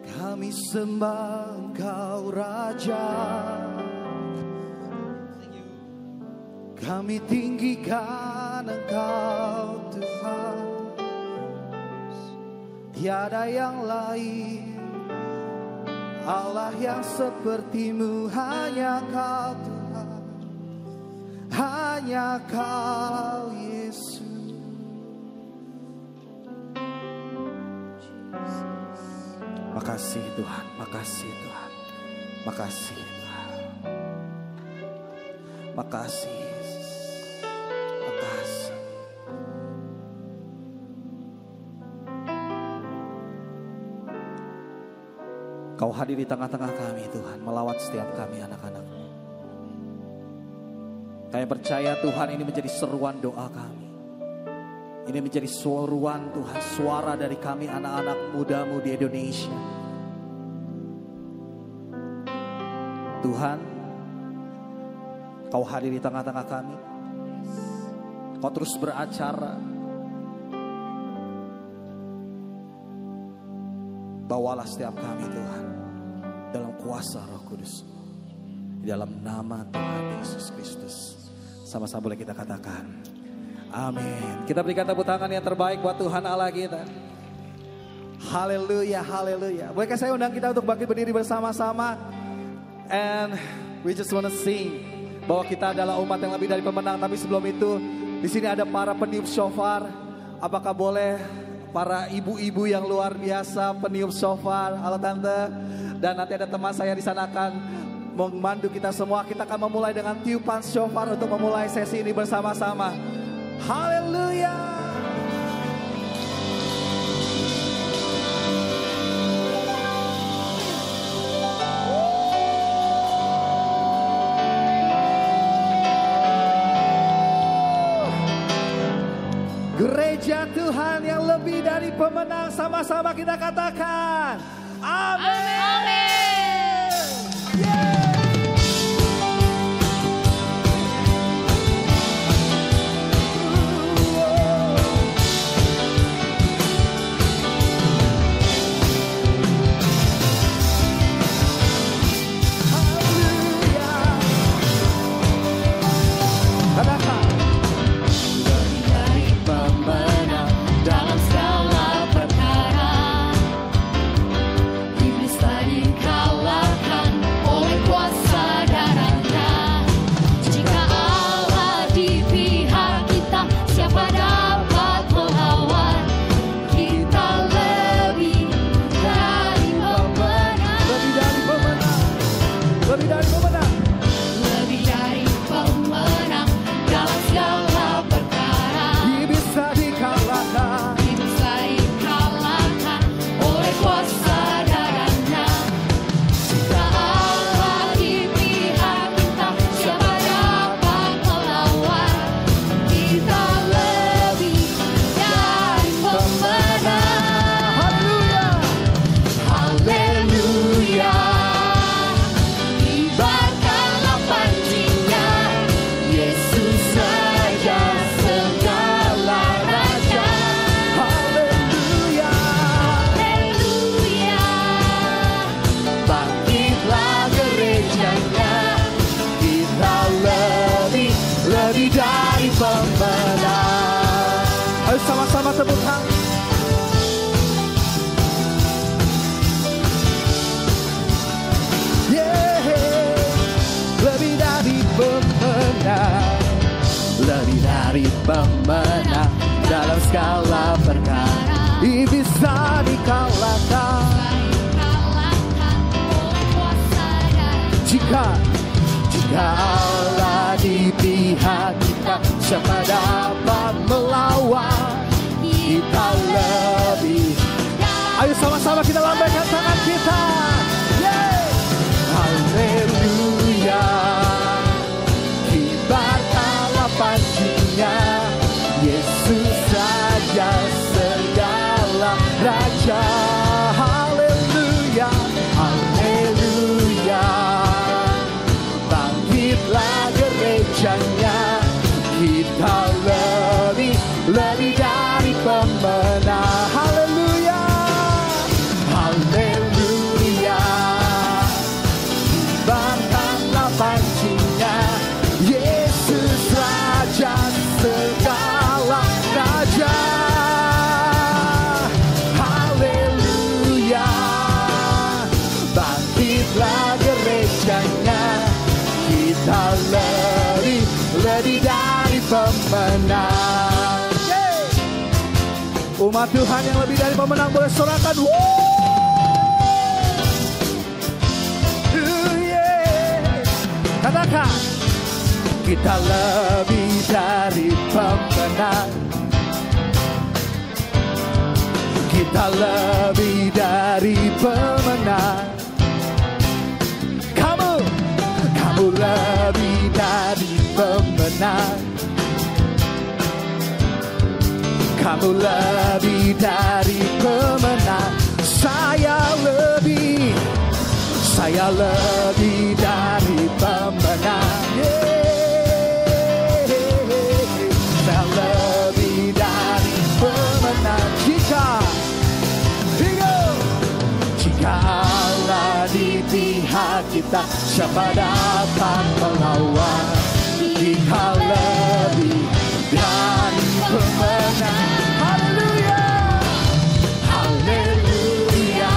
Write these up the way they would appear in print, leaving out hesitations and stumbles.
Kami sembah Engkau Raja, kami tinggikan Engkau Tuhan. Tiada yang lain, Allah yang seperti-Mu, hanya Kau Tuhan, hanya Kau Yesus. Makasih Tuhan, makasih Tuhan, makasih Tuhan, makasih Yesus, makasih. Kau hadir di tengah-tengah kami Tuhan, melawat setiap kami anak-anak-Mu. Kami percaya Tuhan ini menjadi seruan doa kami. Ini menjadi seruan Tuhan, suara dari kami anak-anak muda-Mu di Indonesia. Tuhan, Kau hadir di tengah-tengah kami. Kau terus beracara. Bawalah setiap kami Tuhan dalam kuasa Roh Kudus. Di dalam nama Tuhan Yesus Kristus. Sama-sama boleh kita katakan amin. Kita berikan tepuk tangan yang terbaik buat Tuhan Allah kita. Haleluya, haleluya. Bolehkah saya undang kita untuk bangkit berdiri bersama-sama. And we just wanna sing bahwa kita adalah umat yang lebih dari pemenang. Tapi sebelum itu, di sini ada para peniup shofar. Apakah boleh para ibu-ibu yang luar biasa peniup shofar, halo tante, dan nanti ada teman saya di sana akan memandu kita semua. Kita akan memulai dengan tiupan shofar untuk memulai sesi ini bersama-sama. Haleluya. Gereja Tuhan yang lebih dari pemenang, sama-sama kita katakan amin. Amin. Yeah. Sama-sama tepuk tangan. Yeah, lebih dari pemenang, lebih dari pemenang dalam segala perkara. Bisa dikalahkan jika Allah di pihak kita, siapa dapat melawan? Kita lebih. Ayo sama-sama kita lambaikan tangan kita. Yeah. Haleluya. Kibarkanlah pancinya, Yesus saja segala raja. Haleluya. Haleluya. Bangkitlah gerejanya, kita lebih dari pemenang. Haleluya. Haleluya. Umat Tuhan yang lebih dari pemenang boleh sorakan. Katakan, kita lebih dari pemenang. Kita lebih dari pemenang. Kamu lebih dari pemenang. Kamu lebih dari pemenang. Saya lebih dari pemenang. Saya lebih dari pemenang. Jika Allah di pihak kita, siapa dapat melawan? Jika lebih dari pemenang. Haleluya, haleluya.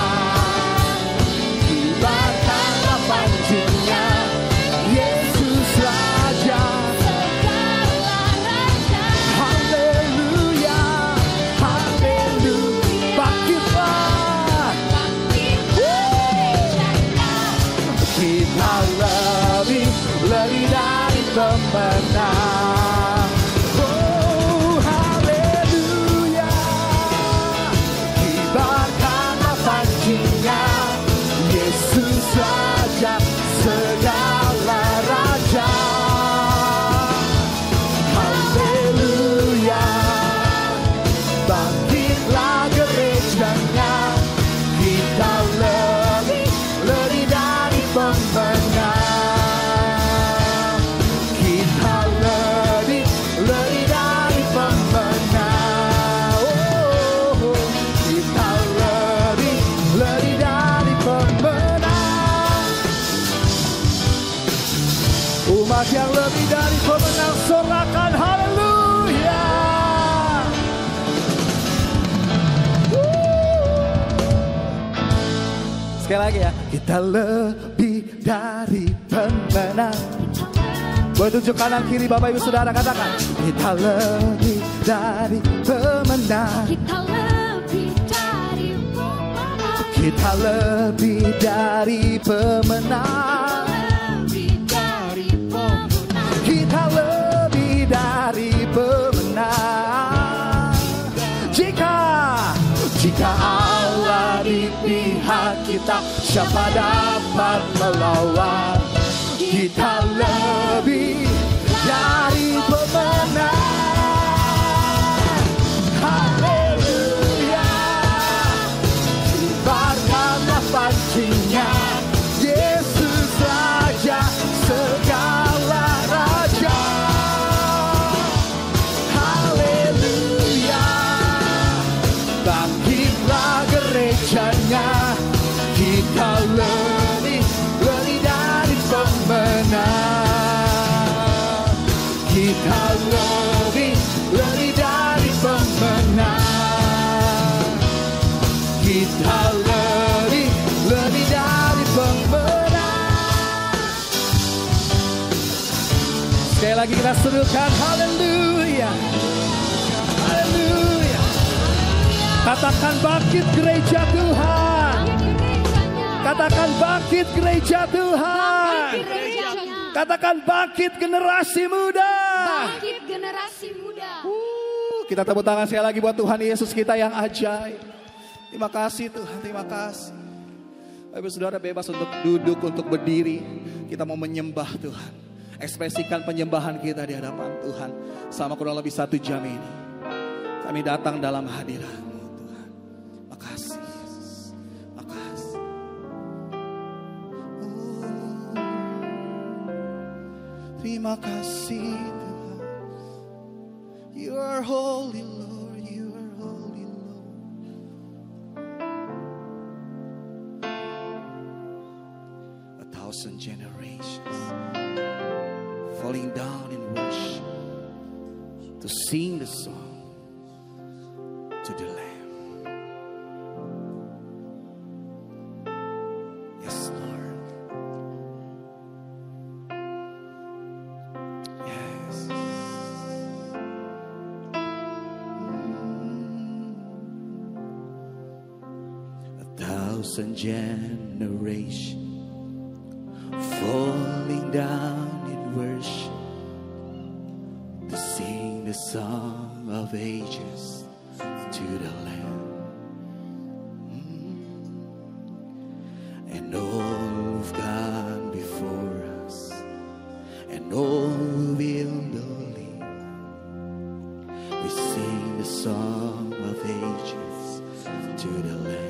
Kibarkanlah panjangnya Yesus Raja. Haleluya, haleluya. Bangkitlah. Kita lebih dari pemenang. Oh haleluya. Kibarkanlah panjangnya Yesus Raja segala raja. Haleluya. Bangkitlah gerejanya. Kita lebih dari pemenang. Kita lebih dari pemenang. Oh, kita lebih dari pemenang. Umat yang lebih dari pemenang, sorakan haleluya. Sekali lagi ya, kita lebih dari pemenang. Boleh tunjuk kanan kiri Bapak Ibu Saudara, katakan, kita lebih dari pemenang. Kita lebih dari pemenang. Kita lebih dari pemenang. Kita lebih dari pemenang. Jika Allah di pihak kita, siapa dapat melawan? Kita lebih dari pemenang. Haleluya. Kibarkanlah pancinya Yesus Raja segala raja. Haleluya. Bangkitlah gerejanya. Kita lebih dari pemenang. Kita lebih dari pemenang. Kita lebih dari pemenang. Sekali lagi kita serukan haleluya. Haleluya. Katakan bangkit gereja Tuhan. Katakan bangkit gereja Tuhan. Katakan bangkit generasi muda. Bangkit generasi muda. Kita tepuk tangan sekali lagi buat Tuhan Yesus kita yang ajaib. Terima kasih Tuhan, terima kasih. Bapak Saudara bebas untuk duduk, untuk berdiri. Kita mau menyembah Tuhan. Ekspresikan penyembahan kita di hadapan Tuhan. Selama kurang lebih 1 jam ini. Kami datang dalam hadirat-Mu Tuhan. Makasih Yesus. Makasih. Terima kasih Tuhan. You are holy Lord, you are holy Lord. A thousand generations falling down in worship to sing the song to the Lamb. Yes, Lord. Yes. thousand generations falling down in worship to sing the song of ages to the Lamb. And all who've gone before us, and all who will believe, we sing the song of ages to the Lamb.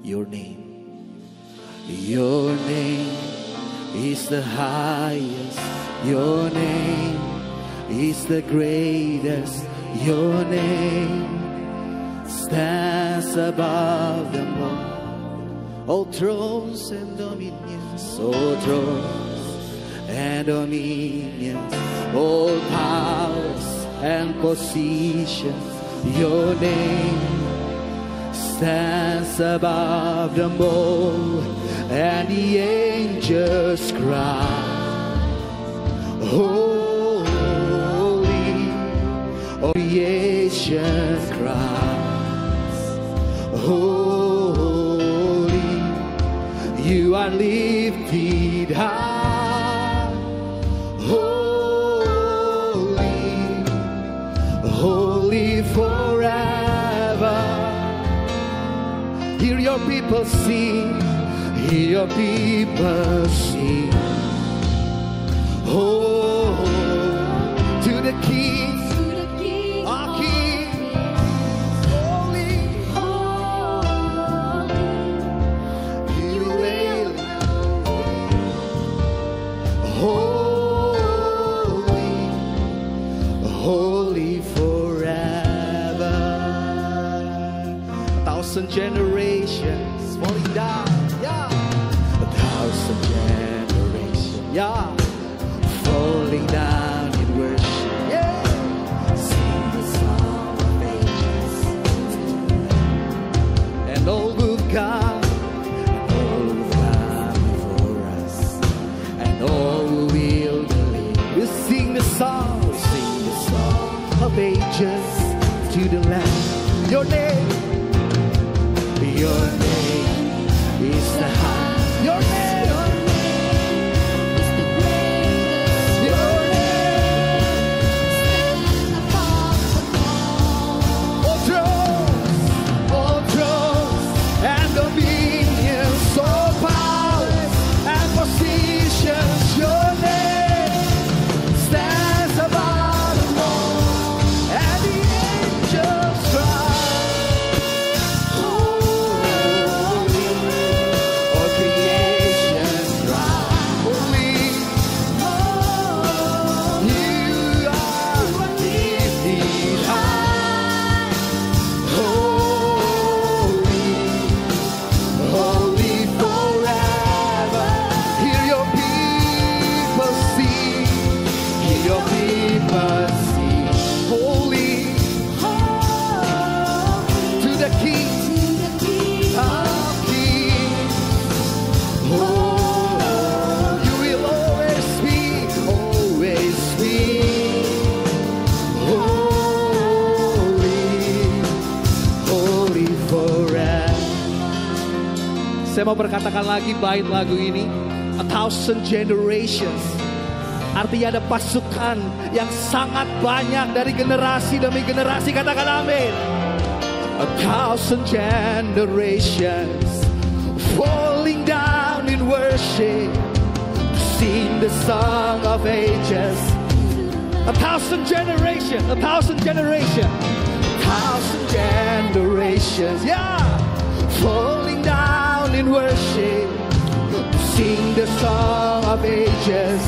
Your name is the highest. Your name is the greatest. Your name stands above them all thrones and dominions, all thrones and dominions, all powers and positions. Your name stands above them all, and the angels cry, holy, all creation cries, holy, you are lifted high, holy, holy forever. Hear your people sing, hear your people sing. Oh, to the King, our King, holy, you reign, holy, holy forever. 1,000 generations falling down, yeah. 1,000 generations, yeah, falling down in worship, yeah. Sing the song of ages, and all who've gone, and all who've gone before us, and all who will believe, we'll sing the song of ages to the Lamb. Your name is the high. Your name is the greatest. Your name stands above them all thrones and dominions, all powers and positions. Your name stands above them all, and the angels cry. Saya mau berkatakan lagi bait lagu ini, 1,000 generations. Artinya ada pasukan yang sangat banyak dari generasi demi generasi. Katakan amin. 1,000 generations falling down in worship, sing the song of ages. 1,000 generations, 1,000 generations, 1,000 generations, yeah, falling down in worship, sing the song of ages.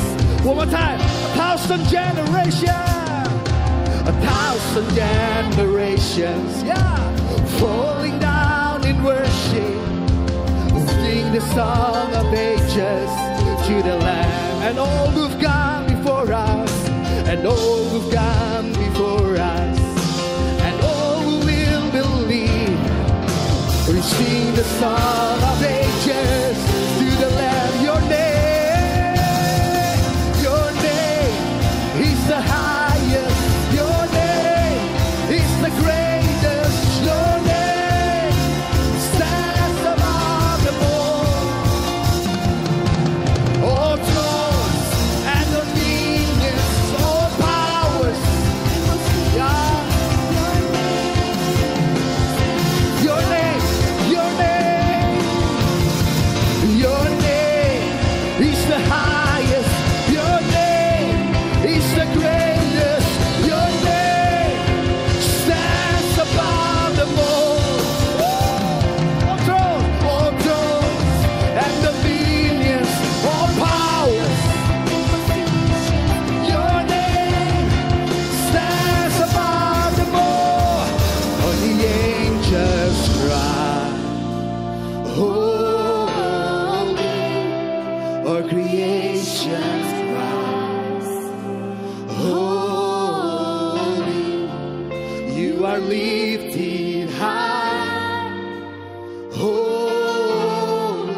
One more time, 1,000 generations, 1,000 generations, yeah, falling down in worship, sing the song of ages to the Lamb. And all who've gone before us, and all who've gone before us, and all who will believe, we sing the song of ages to the Lamb. Your name is the highest. Your name is the greatest. Your name stands holy,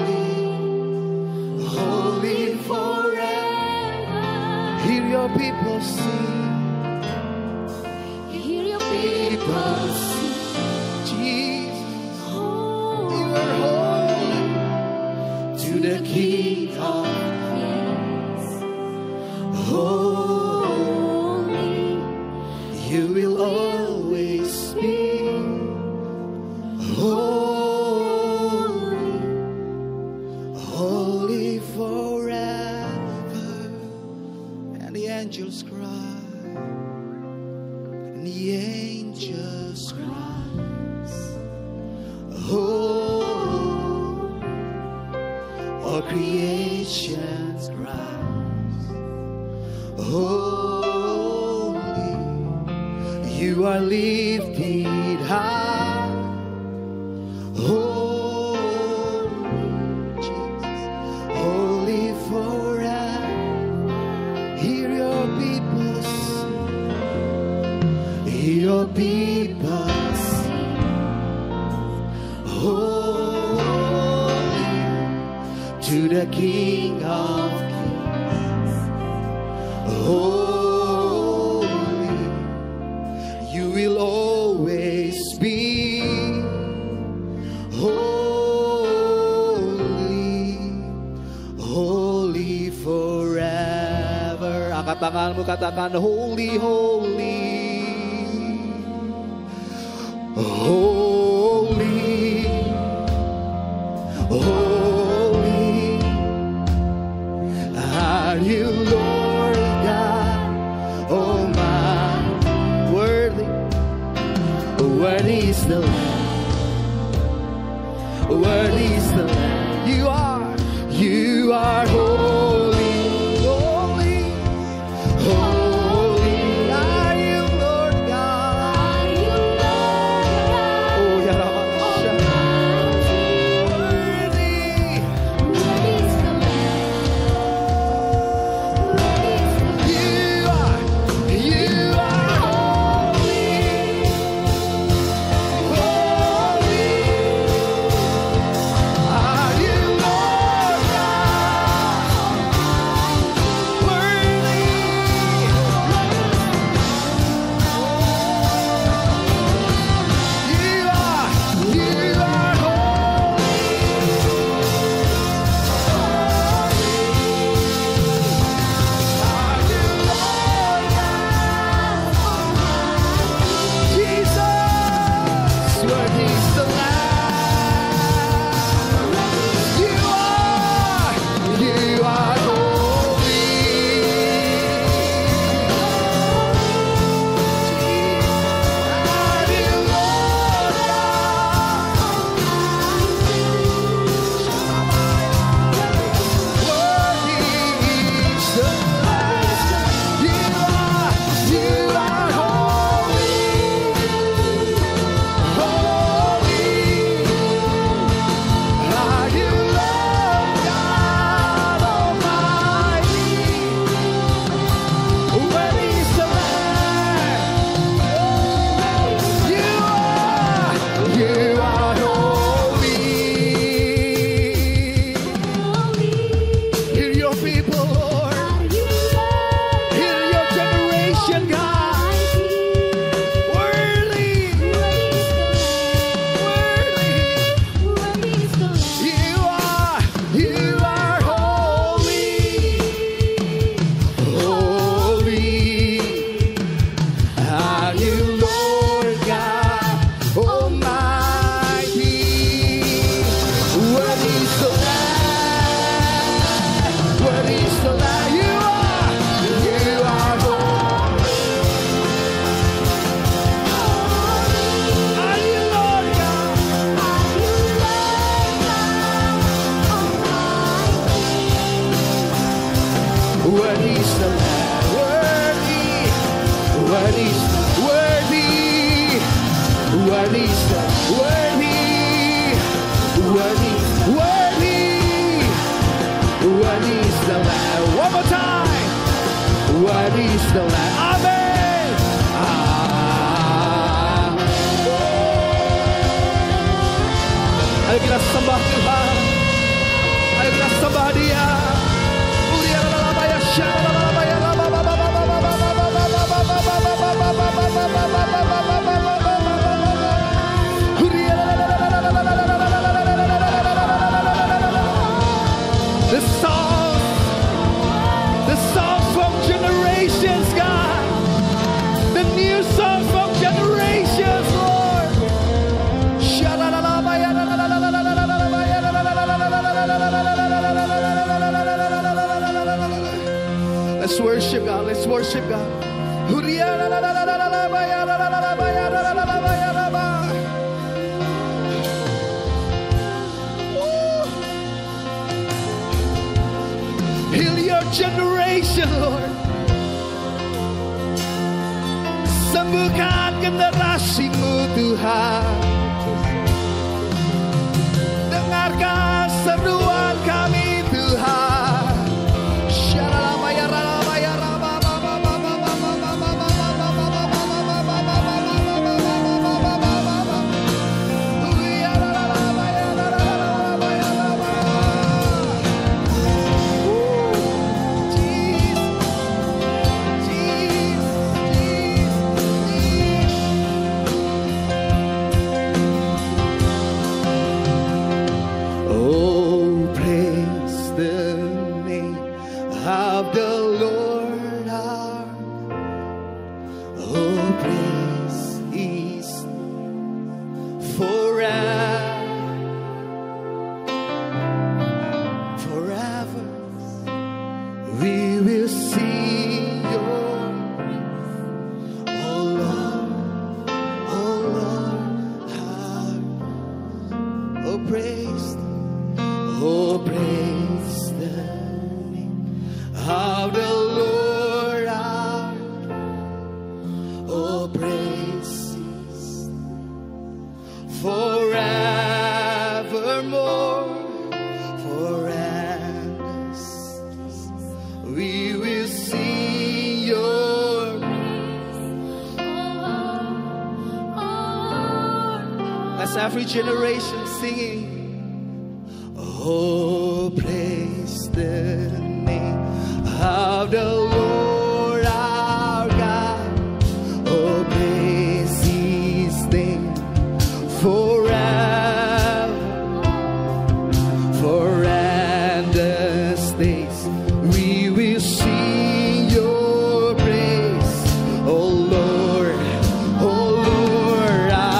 holy forever. Hear your people sing. Hear your people sing. Jesus, you are holy to the King of Kings. holy. You will always be holy, holy forever. And the angels cry, and the angels cry, holy, all creations cries, holy, you are lifted high, holy, Jesus, holy forever. Hear your people sing, hear your people sing, holy to the King of Kings, holy, you will always be holy, holy forever. Angkat tanganmu, katakan holy, holy, holy, holy are you, Lord God Almighty. Worthy, worthy is the Lamb, worthy is the Lamb. You are holy, holy, holy are you, Lord God. Are you Lord God? Oh, ya Rabbasha. Worthy, Worthy is the Lamb. Worthy is the Lamb. you are holy, holy are you, Lord God. Worthy, you are holy. Jesus, worthy is the Lamb. You are holy. Are you, Lord God? Worthy is the Lamb. You are holy, holy. Are you, Lord God Almighty? Worthy is the Lamb. You are holy. Hear your people, Lord. Are you Lord Hear your generation, God. Worthy, worthy. Worthy is the Lamb. You are holy, holy. Are you, Lord God Almighty? Worthy is the Lamb, worthy is the Lamb. You are holy. Are you, Lord God? Worthy is the Lamb, worthy, worthy, worthy, worthy is the worthy, worthy, worthy, worthy is the Lamb. One more time. Worthy is the Lamb. Amen. Ayo kita sembah Tuhan. Ayo kita sembah Dia. The songs from generations, God. The new songs from generations, Lord. Let's worship God. Let's worship God. Heal your generation, Lord. Sembuhkan generasimu, Tuhan. Dengarkan seruan kami, Tuhan. Every generation singing, oh, praise the name of the Lord our God. Oh, praise His name forever, for endless days we will sing your praise, oh Lord, oh Lord our.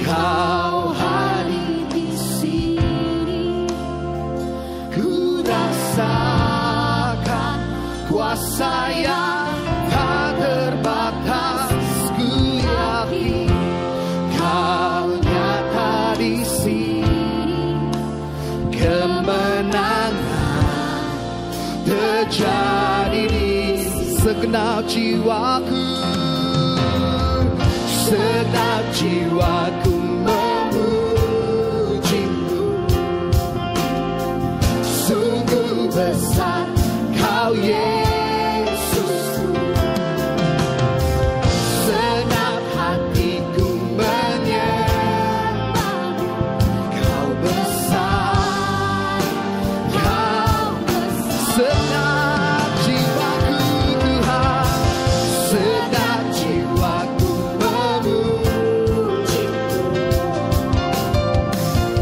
Kau hadir di sini, ku rasakan kuasa yang tak terbatas. Ku yakin Kau nyata di sini, kemenangan terjadi di segenap jiwaku. Segenap jiwaku memujimu, sungguh besar, Kau Yesus. Senang hatiku menyembah-Mu. Kau besar, Kau besar. Senang jiwaku Tuhan, senang jiwaku memuji-Mu.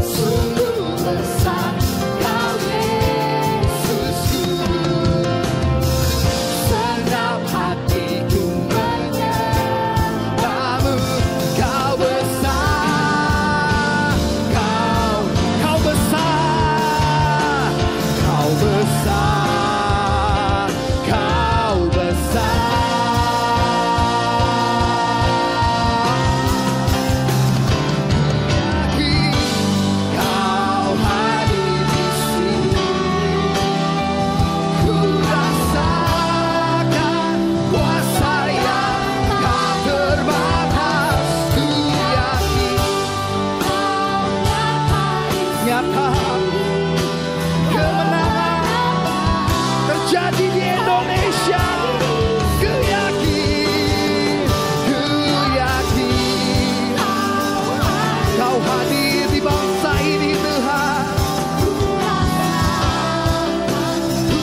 Sungguh besar Kau Yesusku. Senang hatiku menyembah-Mu. Kau besar, Kau besar, Kau besar, Kau besar. Kau hadir di sini, ku rasakan kuasa yang tak terbatas. Ku yakin nyata kemenangan terjadi di Indonesia. Ku yakin Kau hadir di bangsa ini Tuhan.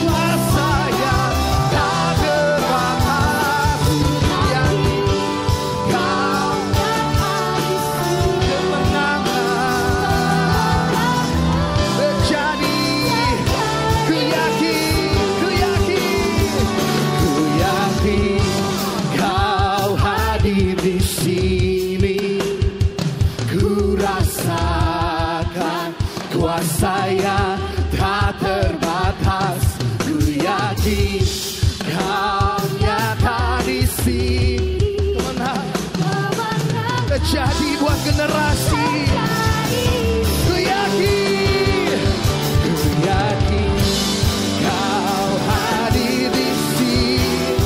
Kuasa yang tak terbatas. Ku yakin Kau kemenangan terjadi. Ku yakin Kau hadir di sini. Ku rasakan kuasa yang tak terbatas. Ku yakin Kau nyata di sini. Kemenangan terjadi buat generasi. Ku yakin Kau hadir di sini.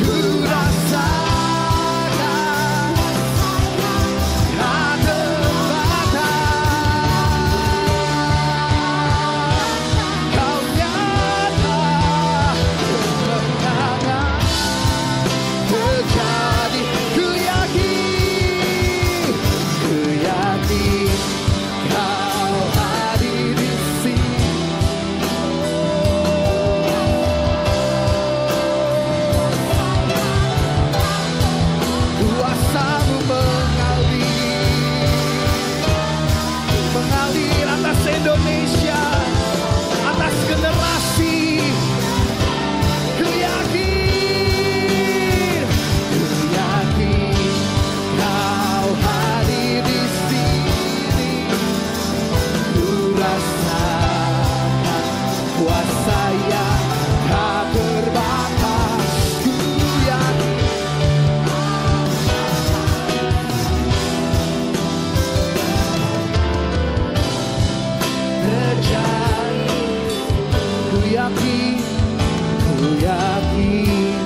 Ku rasakan tak terbatas. Kau nyata kemenangan terjadi. Ku yakin Kau hadir di sini. Kuasa-Mu mengalir atas Indonesia, atas generasi. Ku yakin Kau hadir di sini. Ku rasakan kuasa yang tak terbatas. Ku yakin terjadi. Ku yakin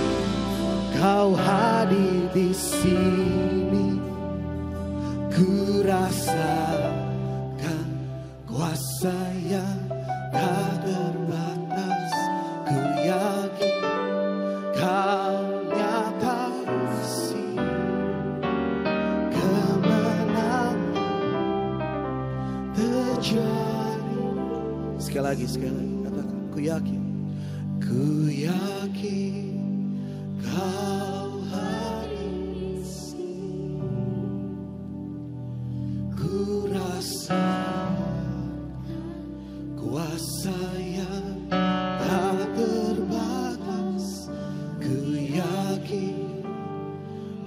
Kau hadir di sini. Ku rasakan kuasa yang tak terbatas. Ku yakin Kau nyata di sini. Kemenangan terjadi. Sekali lagi katakan, ku yakin Kau hadir di sini. Ku rasakan kuasa yang tak terbatas. Ku yakin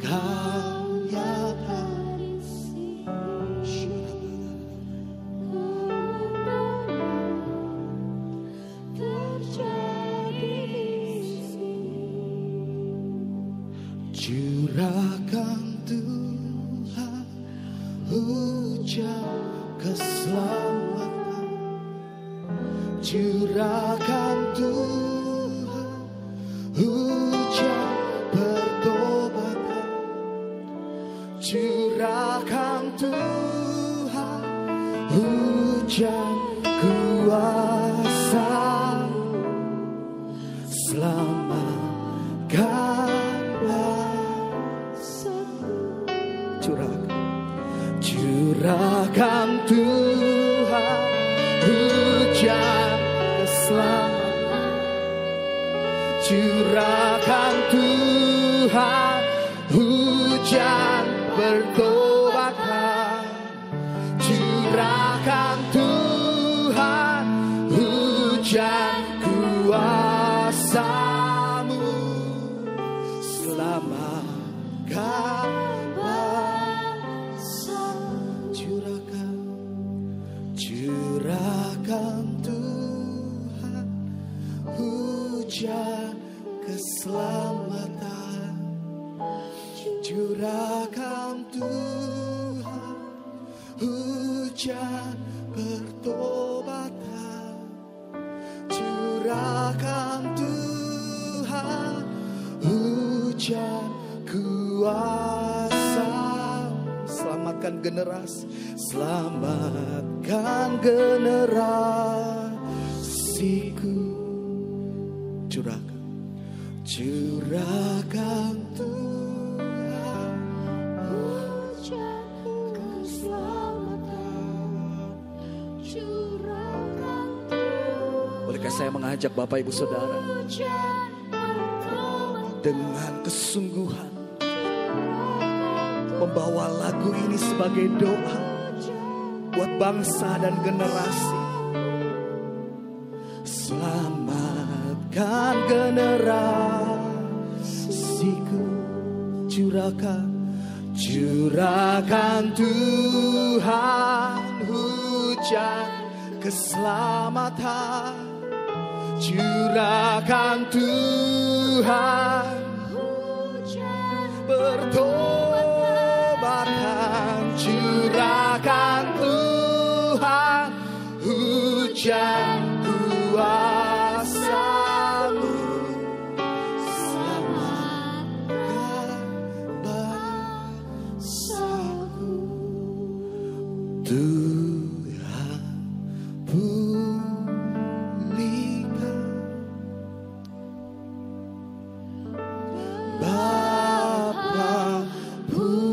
Kau nyata di sini. Curahkan Tuhan hujan keselamatan. Curahkan Tuhan hujan pertobatan. Curahkan Tuhan hujan kuasa keselamatan. Curahkan Tuhan hujan pertobatan. Curahkan Tuhan hujan kuasa-Mu. Selamatkan bangsa. Curahkan Tuhan hujan keselamatan. Curahkan Tuhan hujan pertobatan. Curahkan Tuhan hujan kuasa. Selamatkan generasi, selamatkan generasiku. Curahkan Tuhan hujan keselamatan. Curahkan Bolehkah saya mengajak Bapak Ibu Saudara hujan pertobatan. dengan kesungguhan membawa lagu ini sebagai doa buat bangsa dan generasi. Selamatkan generasiku. Curahkan Tuhan hujan keselamatan. Curahkan Tuhan pertobatan. Curahkan Tuhan hujan kuasa-Mu. Selamatkan bangsaku. Tuhan pulihkan Bapa pulihkan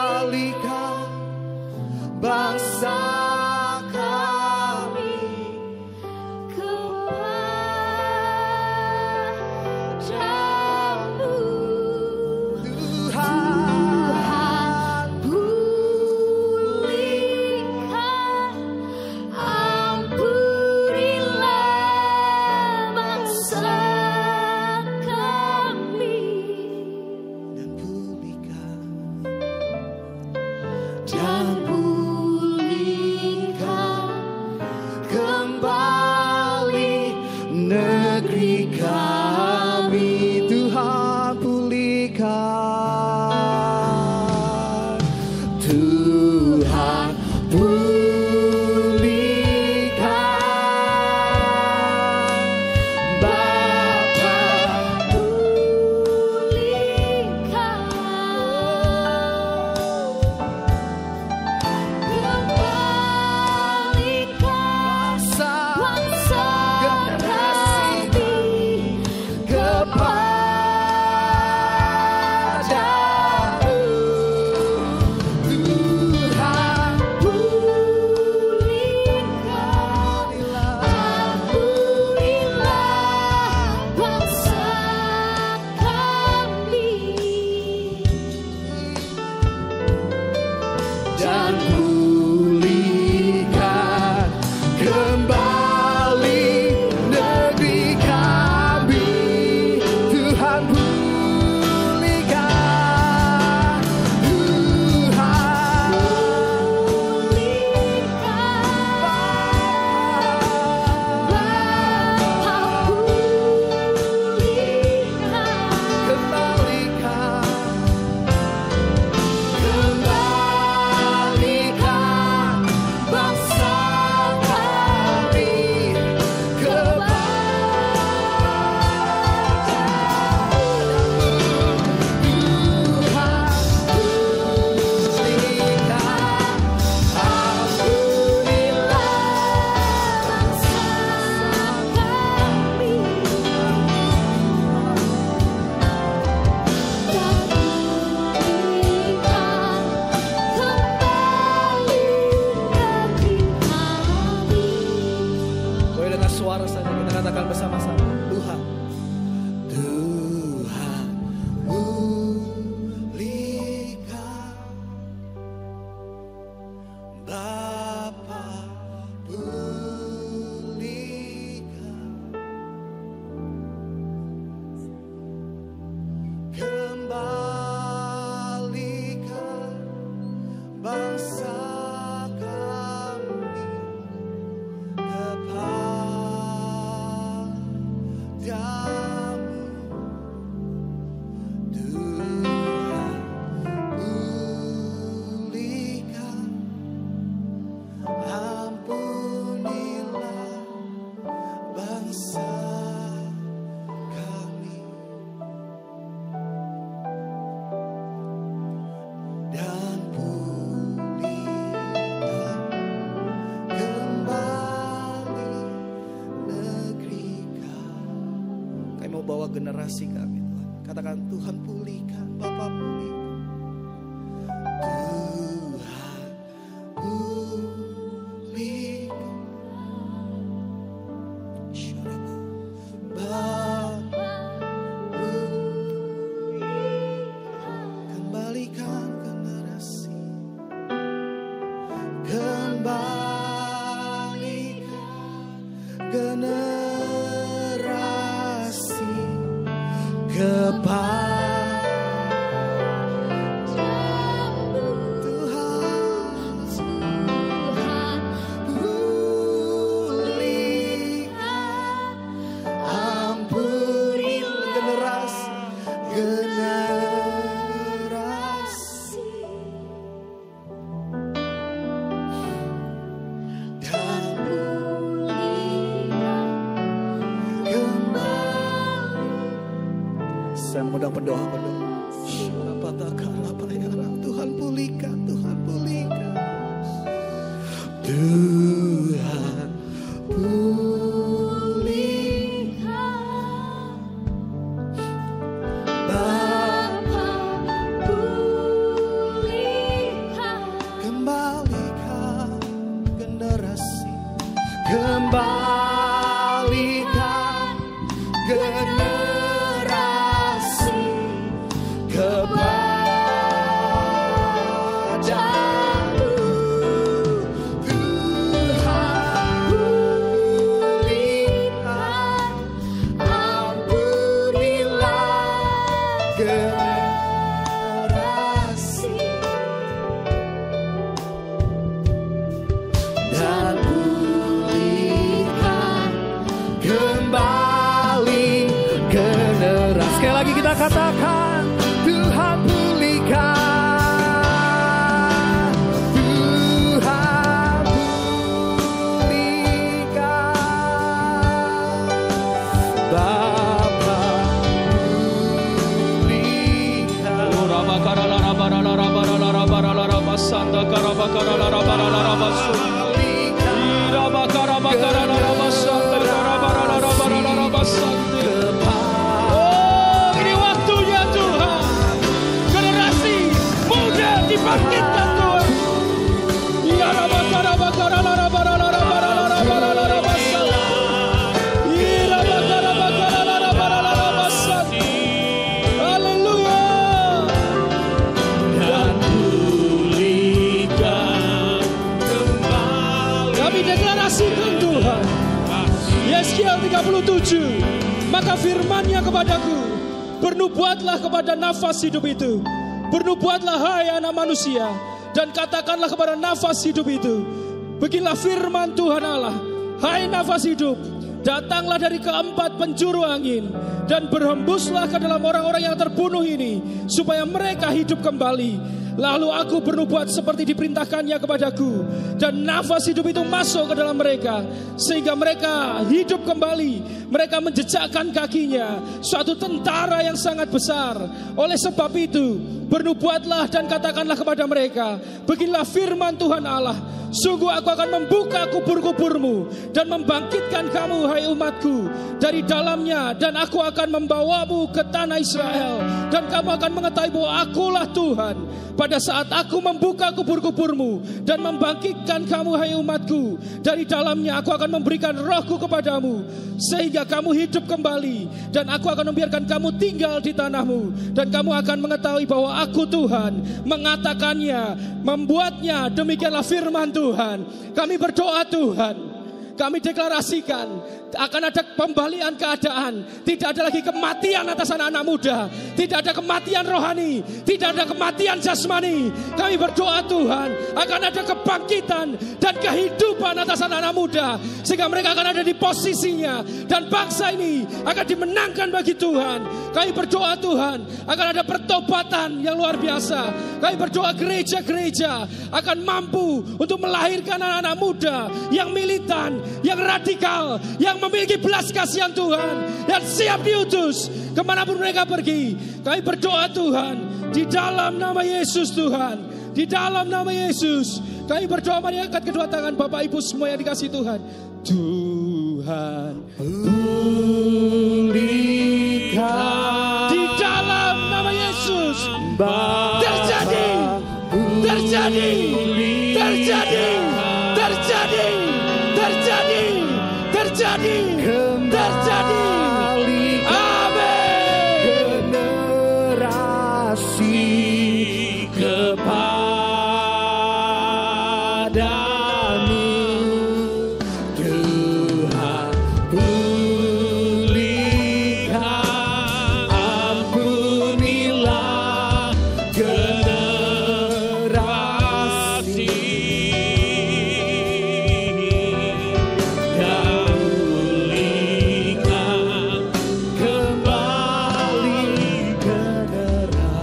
kembalikan bangsa kami kepadamu. Tuhan Pulihkan, ampunilah bangsa kami. dan pulihkan kembali negeri kami. Tuhan pulihkan, Tuhan pulihkan Bapa. Dan pulihkan kembali negeri kami. Tuhan pulihkan, Tuhan kembalikan bawa generasi kami Tuhan. Katakan Tuhan pulihkan, Bapa pulihkan. Saya mengundang pendoa-pendoa. Tuhan pulihkan, Tuhan pulihkan. Tuhan pulihkan. Bapa pulihkan. Kembalikan generasi. Kembalikan generasi. Katakan Tuhan pulihkan, Tuhan pulihkan, Bapa pulihkan. Bangkitkan Tuhan. Ya haleluya. Dan pulihkan kembali. Kami deklarasikan Tuhan. Yeskiel 37. Maka firman-Nya kepadaku, bernubuatlah kepada nafas hidup itu. Bernubuatlah hai anak manusia, dan katakanlah kepada nafas hidup itu, beginilah firman Tuhan Allah, hai nafas hidup, datanglah dari keempat penjuru angin, dan berhembuslah ke dalam orang-orang yang terbunuh ini, supaya mereka hidup kembali. Lalu aku bernubuat seperti diperintahkannya kepadaku, dan nafas hidup itu masuk ke dalam mereka, sehingga mereka hidup kembali. Mereka menjejakkan kakinya, suatu tentara yang sangat besar. Oleh sebab itu, bernubuatlah dan katakanlah kepada mereka, beginilah firman Tuhan Allah, sungguh aku akan membuka kubur-kuburmu dan membangkitkan kamu, hai umatku, dari dalamnya, dan aku akan membawamu ke tanah Israel, dan kamu akan mengetahui bahwa akulah Tuhan. Pada saat aku membuka kubur-kuburmu dan membangkitkan kamu, hai umatku, dari dalamnya aku akan memberikan rohku kepadamu, sehingga kamu hidup kembali, dan aku akan membiarkan kamu tinggal di tanahmu, dan kamu akan mengetahui bahwa aku Tuhan, mengatakannya, membuatnya. Demikianlah firman Tuhan. Kami berdoa Tuhan, kami deklarasikan akan ada pembalian keadaan. Tidak ada lagi kematian atas anak-anak muda. Tidak ada kematian rohani. Tidak ada kematian jasmani. Kami berdoa Tuhan, akan ada kebangkitan dan kehidupan atas anak-anak muda, sehingga mereka akan ada di posisinya, dan bangsa ini akan dimenangkan bagi Tuhan. Kami berdoa Tuhan, akan ada pertobatan yang luar biasa. Kami berdoa gereja-gereja akan mampu untuk melahirkan anak-anak muda yang militan, yang radikal, yang memiliki belas kasihan Tuhan, yang siap diutus kemanapun mereka pergi. Kami berdoa Tuhan, di dalam nama Yesus Tuhan, di dalam nama Yesus kami berdoa. Mari angkat kedua tangan Bapak Ibu semua yang dikasihi Tuhan. Tuhan pulih Terjadi, terjadi, terjadi, terjadi, terjadi, terjadi, terjadi. Amin. Generasi kepadamu Tuhan, pulihkan, ampunilah generasi dan pulihkan kembali generasi.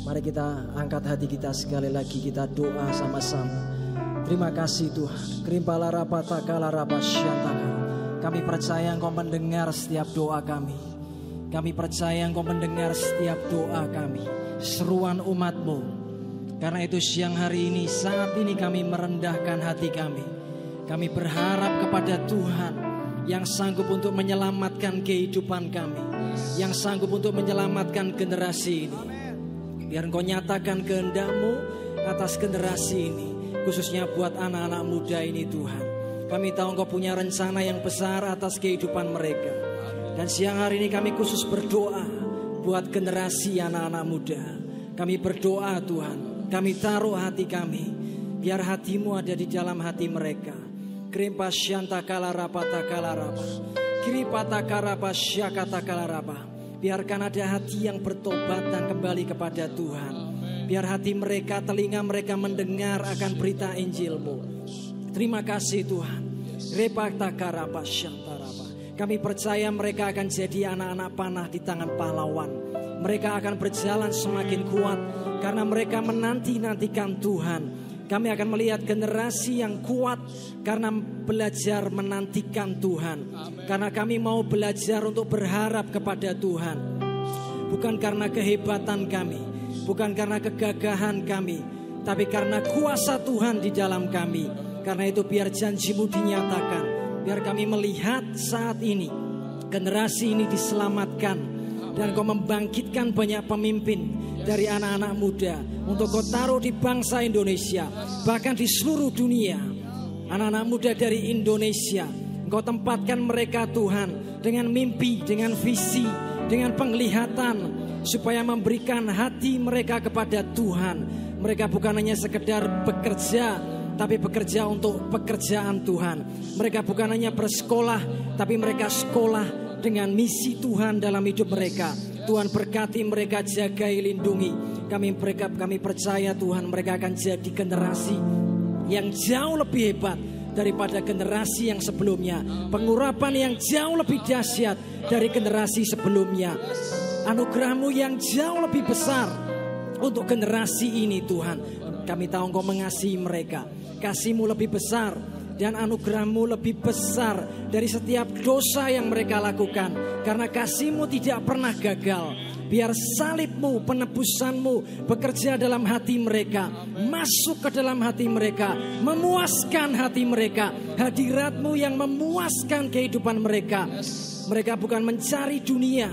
Mari kita angkat hati kita sekali lagi, kita doa sama-sama. Terima kasih Tuhan. Kami percaya Engkau mendengar setiap doa kami. Kami percaya Engkau mendengar setiap doa kami, seruan umat-Mu. Karena itu siang hari ini, saat ini kami merendahkan hati kami. Kami berharap kepada Tuhan yang sanggup untuk menyelamatkan kehidupan kami, yang sanggup untuk menyelamatkan generasi ini. Biar Engkau nyatakan kehendak-Mu atas generasi ini, khususnya buat anak-anak muda ini Tuhan. Kami tahu Engkau punya rencana yang besar atas kehidupan mereka. Dan siang hari ini kami khusus berdoa buat generasi anak-anak muda. Kami berdoa Tuhan, kami taruh hati kami, biar hati-Mu ada di dalam hati mereka. Krimpa syanta kalarapa takalarapa, kiripata karapa syakata kalarapa. Biarkan ada hati yang bertobat dan kembali kepada Tuhan. Biar hati mereka, telinga mereka mendengar akan berita Injil-Mu. Terima kasih Tuhan. Kami percaya mereka akan jadi anak-anak panah di tangan pahlawan. Mereka akan berjalan semakin kuat karena mereka menanti-nantikan Tuhan. Kami akan melihat generasi yang kuat karena belajar menantikan Tuhan. Karena kami mau belajar untuk berharap kepada Tuhan. Bukan karena kehebatan kami, bukan karena kegagahan kami, tapi karena kuasa Tuhan di dalam kami. Karena itu biar janji-Mu dinyatakan. Biar kami melihat saat ini generasi ini diselamatkan. Dan Kau membangkitkan banyak pemimpin dari anak-anak muda untuk Kau taruh di bangsa Indonesia, bahkan di seluruh dunia. Anak-anak muda dari Indonesia, Engkau tempatkan mereka Tuhan dengan mimpi, dengan visi, dengan penglihatan, supaya memberikan hati mereka kepada Tuhan. Mereka bukan hanya sekedar bekerja, tapi bekerja untuk pekerjaan Tuhan. Mereka bukan hanya bersekolah, tapi mereka sekolah dengan misi Tuhan dalam hidup mereka. Tuhan berkati mereka, jagai, lindungi. Kami percaya Tuhan mereka akan jadi generasi yang jauh lebih hebat daripada generasi yang sebelumnya. Pengurapan yang jauh lebih dahsyat dari generasi sebelumnya. Anugerah-Mu yang jauh lebih besar untuk generasi ini Tuhan. Kami tahu Engkau mengasihi mereka. Kasih-Mu lebih besar dan anugerah-Mu lebih besar dari setiap dosa yang mereka lakukan. Karena kasih-Mu tidak pernah gagal. Biar salib-Mu, penebusan-Mu bekerja dalam hati mereka, masuk ke dalam hati mereka, memuaskan hati mereka. Hadirat-Mu yang memuaskan kehidupan mereka. Mereka bukan mencari dunia,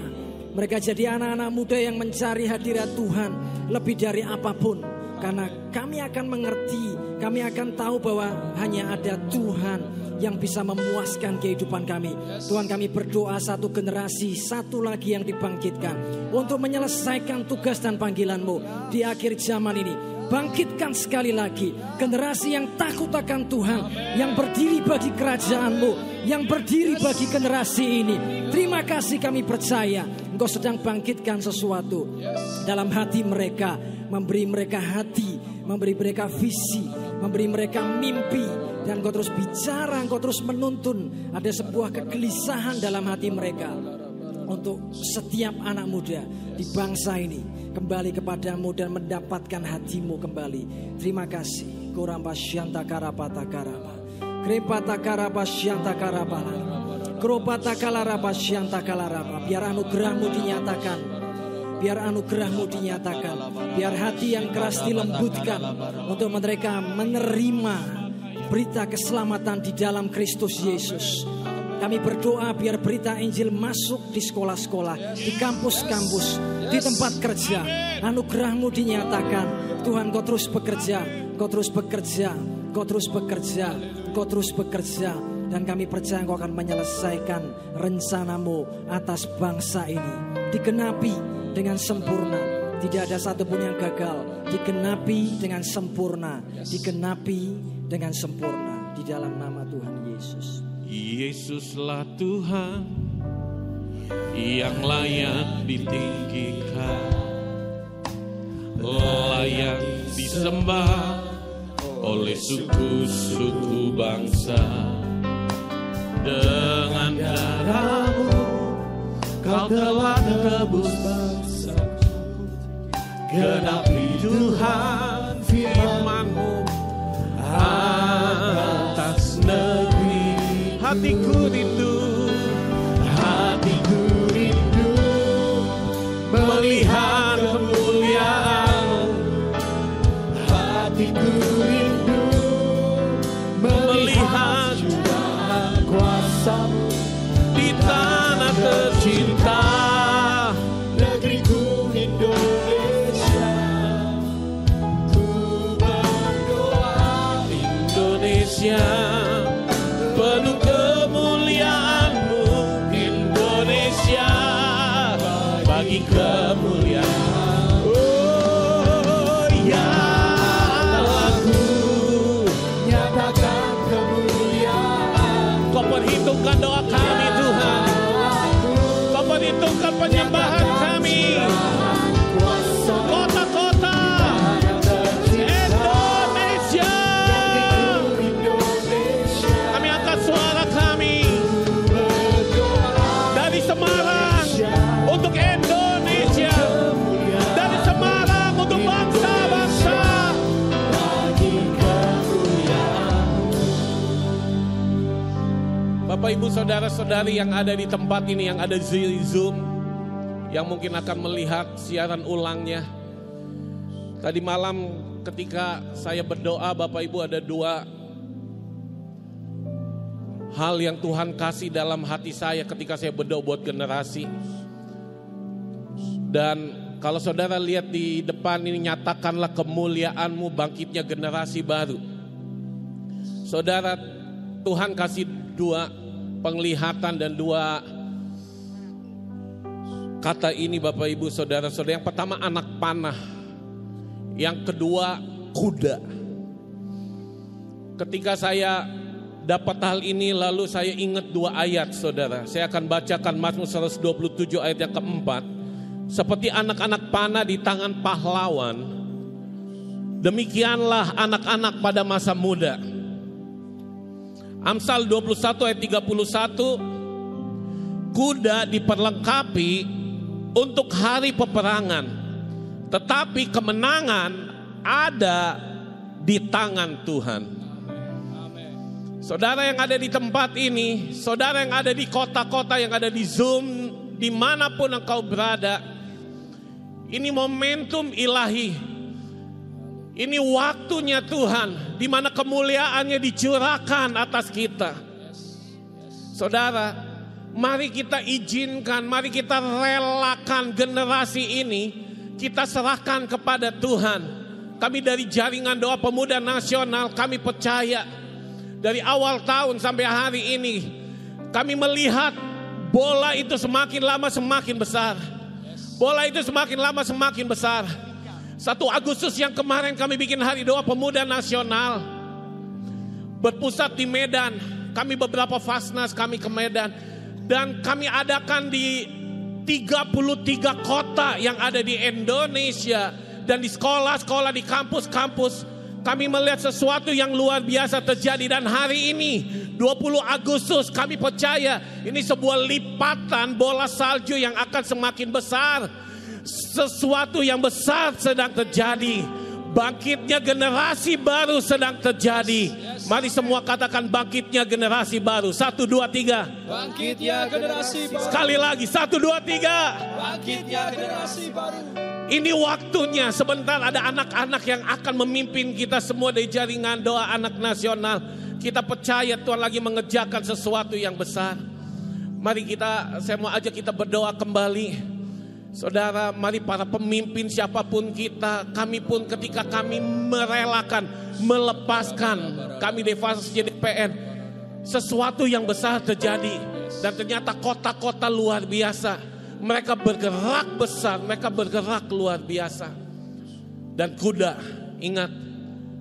mereka jadi anak-anak muda yang mencari hadirat Tuhan lebih dari apapun. Karena kami akan mengerti, kami akan tahu bahwa hanya ada Tuhan yang bisa memuaskan kehidupan kami. Tuhan, kami berdoa satu generasi, satu lagi yang dibangkitkan untuk menyelesaikan tugas dan panggilan-Mu di akhir zaman ini. Bangkitkan sekali lagi generasi yang takut akan Tuhan, yang berdiri bagi kerajaan-Mu, yang berdiri bagi generasi ini. Terima kasih, kami percaya Engkau sedang bangkitkan sesuatu dalam hati mereka. Memberi mereka hati, memberi mereka visi, memberi mereka mimpi. Dan Engkau terus bicara, Engkau terus menuntun. Ada sebuah kegelisahan dalam hati mereka untuk setiap anak muda di bangsa ini kembali kepadamu dan mendapatkan hati-Mu kembali. Terima kasih. Kuramba syanta karapata karapa, krepata karapa syanta karapala, kropata kalarapa syanta kalarapa. Biar anugerah-Mu dinyatakan. Biar anugerah-Mu dinyatakan. Biar hati yang keras dilembutkan untuk mereka menerima berita keselamatan di dalam Kristus Yesus. Kami berdoa biar berita Injil masuk di sekolah-sekolah, di kampus-kampus, di tempat kerja. Anugerah-Mu dinyatakan. Tuhan, Kau terus bekerja, Kau terus bekerja, Kau terus bekerja, Kau terus bekerja. Dan kami percaya Kau akan menyelesaikan rencana-Mu atas bangsa ini. Digenapi dengan sempurna. Tidak ada satupun yang gagal. Digenapi dengan sempurna. Digenapi dengan sempurna. Di dalam nama Tuhan Yesus. Yesuslah Tuhan yang layak ditinggikan, layak disembah oleh suku-suku bangsa. Dengan darah-Mu Kau telah tebus bangsa. Genapi Tuhan firman-Mu atas negeri. Hatiku rindu melihat kemuliaan-Mu. Hatiku rindu melihat curahan kuasa-Mu di tanah tercinta, negeriku Indonesia. Ku berdoa Indonesia penuh kemuliaan-Mu, Indonesia bagi kemuliaan. Oh ya Allahku, nyatakan kemuliaan. Kau perhitungkan doa kami Tuhan, Kau perhitungkan penyembahan kami. Kota-kota Indonesia, kami angkat suara kami dari Semarang untuk Indonesia, dari Semarang untuk bangsa-bangsa. Bapak Ibu saudara-saudari yang ada di tempat ini, yang ada di Zoom, yang mungkin akan melihat siaran ulangnya. Tadi malam ketika saya berdoa, Bapak Ibu, ada dua hal yang Tuhan kasih dalam hati saya ketika saya berdoa buat generasi. Dan kalau saudara lihat di depan ini, nyatakanlah kemuliaan-Mu, bangkitnya generasi baru. Saudara, Tuhan kasih dua penglihatan dan dua kata ini Bapak Ibu saudara-saudara. Yang pertama anak panah, yang kedua kuda. Ketika saya dapat hal ini lalu saya ingat dua ayat saudara. Saya akan bacakan Mazmur 127 ayat yang keempat. Seperti anak-anak panah di tangan pahlawan, demikianlah anak-anak pada masa muda. Amsal 21 ayat 31, kuda diperlengkapi untuk hari peperangan, tetapi kemenangan ada di tangan Tuhan. Saudara yang ada di tempat ini, saudara yang ada di kota-kota, yang ada di Zoom, dimanapun engkau berada, ini momentum ilahi. Ini waktunya Tuhan, di mana kemuliaannya dicurahkan atas kita. Saudara, mari kita izinkan, mari kita relakan generasi ini, kita serahkan kepada Tuhan. Kami dari Jaringan Doa Pemuda Nasional, kami percaya dari awal tahun sampai hari ini, kami melihat bola itu semakin lama semakin besar. Bola itu semakin lama semakin besar. 1 Agustus yang kemarin kami bikin Hari Doa Pemuda Nasional, berpusat di Medan. Kami beberapa Fasnas, kami ke Medan. Dan kami adakan di 33 kota yang ada di Indonesia. Dan di sekolah-sekolah, di kampus-kampus, kami melihat sesuatu yang luar biasa terjadi. Dan hari ini 20 Agustus kami percaya ini sebuah lipatan bola salju yang akan semakin besar. Sesuatu yang besar sedang terjadi. Bangkitnya generasi baru sedang terjadi. Mari semua katakan bangkitnya generasi baru. 1, 2, 3. Bangkitnya generasi baru. Sekali lagi 1, 2, 3. Bangkitnya generasi baru. Ini waktunya, sebentar ada anak-anak yang akan memimpin kita semua dari Jaringan Doa Anak Nasional. Kita percaya Tuhan lagi mengerjakan sesuatu yang besar. Mari saya mau ajak kita berdoa kembali. Saudara, mari para pemimpin siapapun kita, kami pun ketika kami merelakan, melepaskan, kami Devas JDPN, sesuatu yang besar terjadi. Dan ternyata kota-kota luar biasa. Mereka bergerak besar, mereka bergerak luar biasa. Dan kuda, ingat,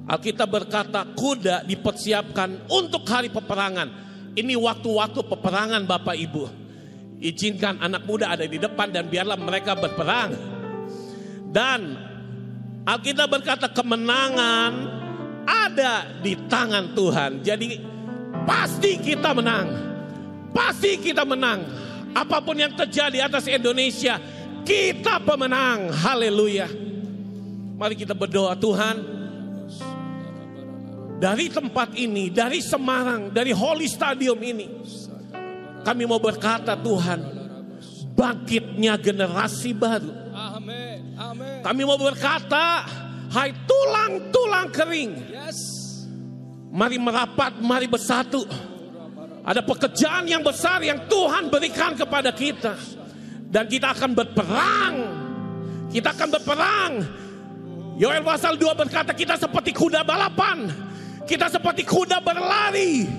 Alkitab berkata kuda dipersiapkan untuk hari peperangan. Ini waktu-waktu peperangan Bapak Ibu. Izinkan anak muda ada di depan dan biarlah mereka berperang. Dan Alkitab berkata kemenangan ada di tangan Tuhan. Jadi pasti kita menang. Pasti kita menang. Apapun yang terjadi atas Indonesia, kita pemenang. Haleluya. Mari kita berdoa, Tuhan, dari tempat ini, dari Semarang, dari Holy Stadium ini, kami mau berkata Tuhan, bangkitnya generasi baru. Amin. Amin. Kami mau berkata, hai tulang-tulang kering, mari merapat, mari bersatu. Ada pekerjaan yang besar yang Tuhan berikan kepada kita. Dan kita akan berperang. Kita akan berperang. Yoel pasal 2 berkata kita seperti kuda balapan. Kita seperti kuda berlari.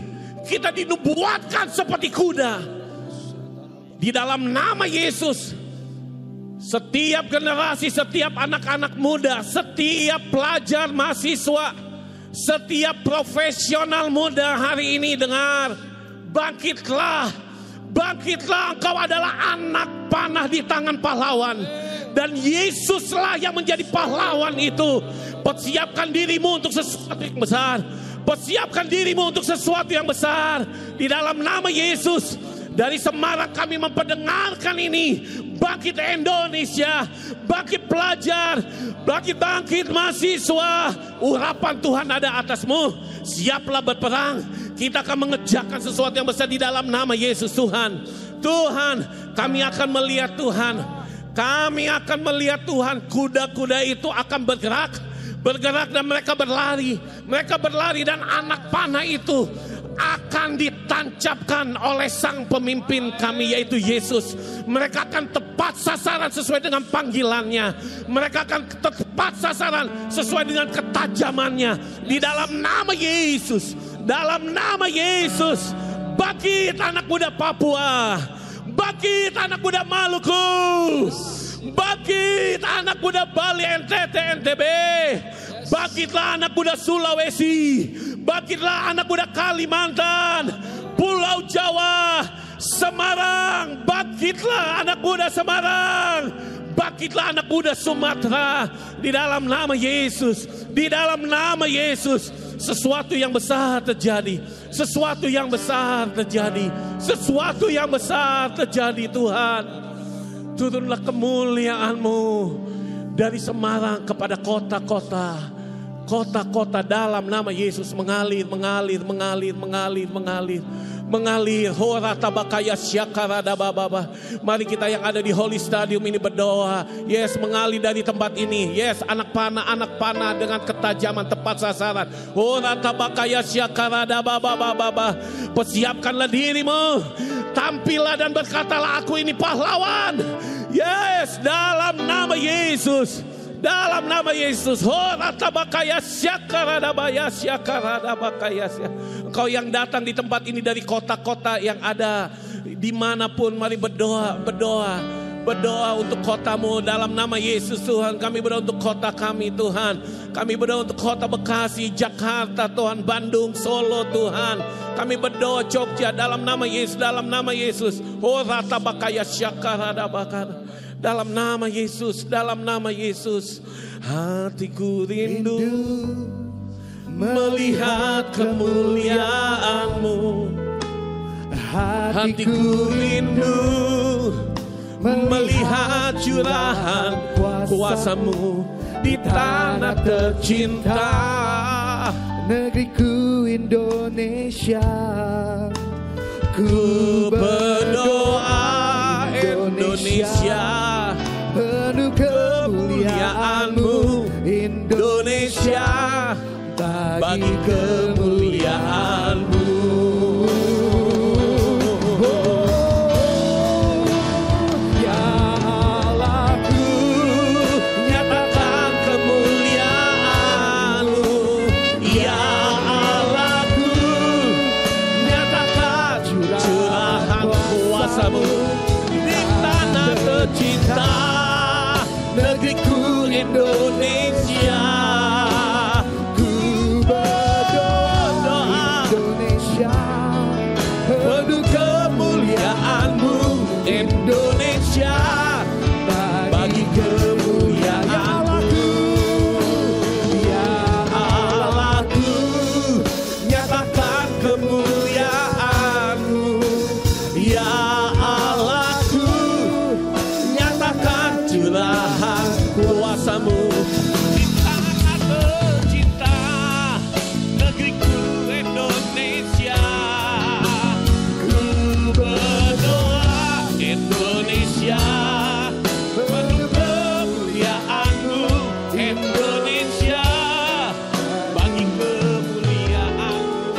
Kita dinubuatkan seperti kuda. Di dalam nama Yesus, setiap generasi, setiap anak-anak muda, setiap pelajar, mahasiswa, setiap profesional muda hari ini dengar, bangkitlah, bangkitlah, engkau adalah anak panah di tangan pahlawan. Dan Yesuslah yang menjadi pahlawan itu. Persiapkan dirimu untuk sesuatu yang besar. Persiapkan dirimu untuk sesuatu yang besar. Di dalam nama Yesus. Dari Semarang kami memperdengarkan ini. Bangkit Indonesia. Bangkit pelajar. Bangkit mahasiswa. Urapan Tuhan ada atasmu. Siaplah berperang. Kita akan mengerjakan sesuatu yang besar di dalam nama Yesus Tuhan. Tuhan, kami akan melihat Tuhan. Kami akan melihat Tuhan. Kuda-kuda itu akan bergerak. Bergerak dan mereka berlari. Mereka berlari dan anak panah itu akan ditancapkan oleh sang pemimpin kami yaitu Yesus. Mereka akan tepat sasaran sesuai dengan panggilannya. Mereka akan tepat sasaran sesuai dengan ketajamannya. Di dalam nama Yesus. Dalam nama Yesus. Bangkit anak muda Papua. Bangkit anak muda Maluku. Bangkit anak muda Bali, NTT, NTB. Bangkitlah anak muda Sulawesi. Bangkitlah anak muda Kalimantan, Pulau Jawa, Semarang. Bangkitlah anak muda Semarang. Bangkitlah anak muda Sumatera. Di dalam nama Yesus. Di dalam nama Yesus. Sesuatu yang besar terjadi. Sesuatu yang besar terjadi. Sesuatu yang besar terjadi Tuhan. Turunlah kemuliaan-Mu dari Semarang kepada kota-kota. Kota-kota dalam nama Yesus mengalir, mengalir, mengalir, mengalir, mengalir. Mengalir. Horata bakaya syakarada bababa. Mari kita yang ada di Holy Stadium ini berdoa. Yes, mengalir dari tempat ini. Yes, anak panah dengan ketajaman tepat sasaran. Horata bakaya syakarada bababa. Persiapkanlah dirimu. Tampillah dan berkatalah aku ini pahlawan. Yes, dalam nama Yesus. Dalam nama Yesus. Engkau yang datang di tempat ini dari kota-kota yang ada dimanapun, mari berdoa, berdoa. Berdoa untuk kotamu dalam nama Yesus Tuhan. Kami berdoa untuk kota kami Tuhan. Kami berdoa untuk kota Bekasi, Jakarta Tuhan, Bandung, Solo Tuhan. Kami berdoa Jogja dalam nama Yesus, dalam nama Yesus. Dalam nama Yesus, dalam nama Yesus. Hatiku rindu melihat kemuliaan-Mu. Hatiku rindu melihat curahan kuasa-Mu di tanah tercinta. Negeriku Indonesia, ku berdoa Indonesia penuh kemuliaan-Mu. Indonesia bagi kemuliaan-Mu. negeriku Indonesia. Ku berdoa Indonesia Penuh kemuliaan-Mu Indonesia, bagi kemuliaan-Mu. Ya Allahku, nyatakan kemuliaan-Mu. Ya Allahku, nyatakan curahan kuasa-Mu. Cinta tercinta negeriku Indonesia. Ku berdoa Indonesia, penuh kemuliaan-Mu Indonesia, bagi kemuliaan-Mu.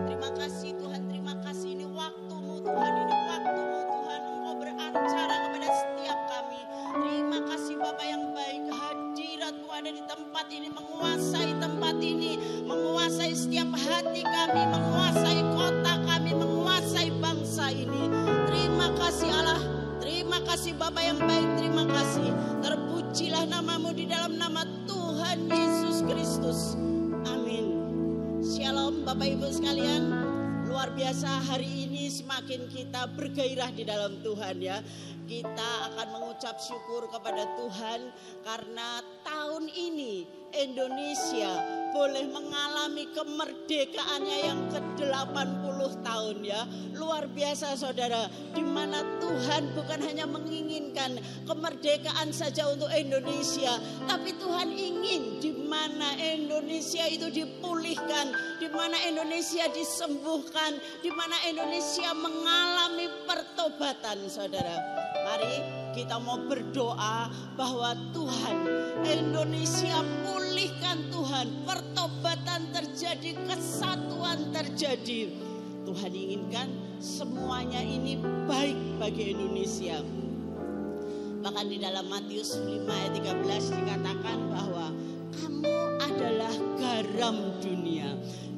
Terima kasih Tuhan, terima kasih. Ini waktu-Mu Tuhan, ini waktu-Mu Tuhan. Engkau beracara kepada setiap kami. Terima kasih Bapa yang baik, hadirat-Mu ada di tempat ini, menguasai tempat ini, menguasai setiap hati kami, menguasai kota kami, menguasai bangsa ini. Terima kasih Allah, terima kasih Bapa yang baik, terima kasih. Terpujilah nama-Mu di dalam nama Tuhan Yesus Kristus. Amin. Shalom Bapak Ibu sekalian. Luar biasa hari ini semakin kita bergairah di dalam Tuhan ya. Kita akan mengucap syukur kepada Tuhan karena tahun ini Indonesia boleh mengalami kemerdekaannya yang ke-80 tahun ya. Luar biasa saudara, di mana Tuhan bukan hanya menginginkan kemerdekaan saja untuk Indonesia, tapi Tuhan ingin di mana Indonesia itu dipulihkan, di mana Indonesia disembuhkan, di mana Indonesia mengalami pertobatan saudara. Mari kita mau berdoa bahwa Tuhan, Indonesia pulihkan Tuhan, pertobatan terjadi, kesatuan terjadi. Tuhan inginkan semuanya ini baik bagi Indonesia. Bahkan di dalam Matius 5 ayat 13 dikatakan bahwa kamu adalah garam dunia.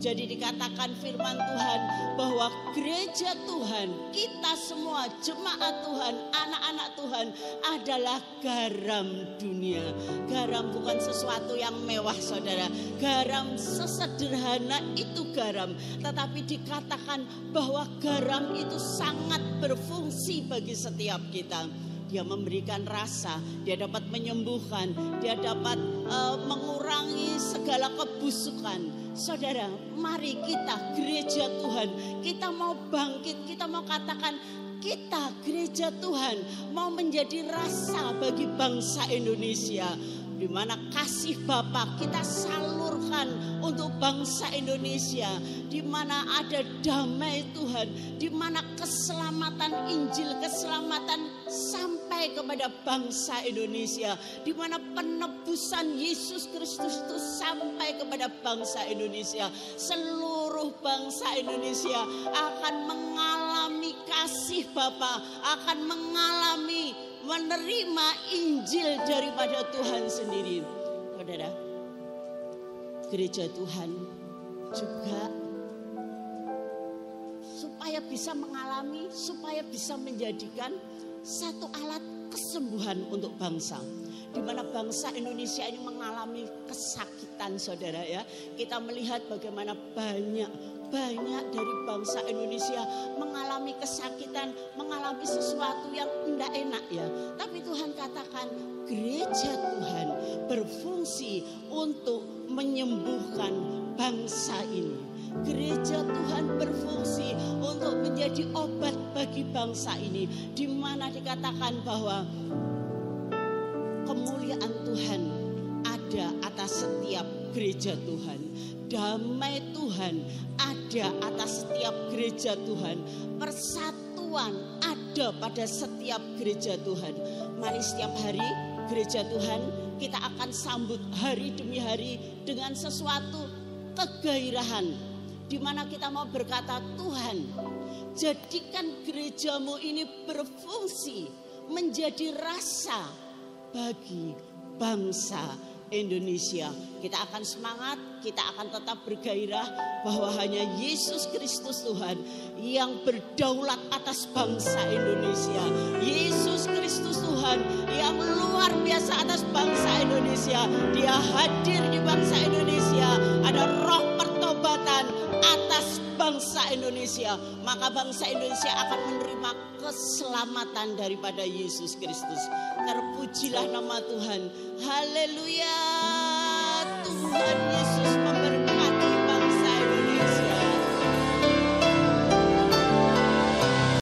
Jadi dikatakan firman Tuhan bahwa gereja Tuhan, kita semua jemaat Tuhan, anak-anak Tuhan adalah garam dunia. Garam bukan sesuatu yang mewah saudara. Garam sesederhana itu garam. Tetapi dikatakan bahwa garam itu sangat berfungsi bagi setiap kita. Dia memberikan rasa, dia dapat menyembuhkan, dia dapat mengurangi segala kebusukan. Saudara, mari kita gereja Tuhan, kita mau bangkit, kita mau katakan kita gereja Tuhan mau menjadi rasa bagi bangsa Indonesia. Di mana kasih Bapa kita salurkan untuk bangsa Indonesia, di mana ada damai Tuhan, di mana keselamatan Injil, keselamatan sampai kepada bangsa Indonesia, di mana penebusan Yesus Kristus itu sampai kepada bangsa Indonesia. Seluruh bangsa Indonesia akan mengalami kasih Bapa, akan mengalami menerima Injil daripada Tuhan sendiri. Saudara, gereja Tuhan juga supaya bisa mengalami, supaya bisa menjadikan satu alat kesembuhan untuk bangsa. Di mana bangsa Indonesia ini mengalami kesakitan saudara ya. Kita melihat bagaimana banyak dari bangsa Indonesia mengalami kesakitan, mengalami sesuatu yang tidak enak ya. Tapi Tuhan katakan gereja Tuhan berfungsi untuk menyembuhkan bangsa ini. Gereja Tuhan berfungsi untuk menjadi obat bagi bangsa ini. Di mana dikatakan bahwa kemuliaan Tuhan ada atas setiap gereja Tuhan. Damai Tuhan ada atas setiap gereja Tuhan. Persatuan ada pada setiap gereja Tuhan. Mari setiap hari gereja Tuhan kita akan sambut hari demi hari dengan sesuatu kegairahan. Di mana kita mau berkata, Tuhan jadikan gerejamu ini berfungsi menjadi rasa bagi bangsa Indonesia. Kita akan semangat, kita akan tetap bergairah bahwa hanya Yesus Kristus Tuhan yang berdaulat atas bangsa Indonesia. Yesus Kristus Tuhan yang luar biasa atas bangsa Indonesia. Dia hadir di bangsa Indonesia. Ada roh pertobatan atas bangsa Indonesia. Maka bangsa Indonesia akan menerima keselamatan daripada Yesus Kristus. Terpujilah nama Tuhan. Haleluya. Tuhan Yesus memberkati.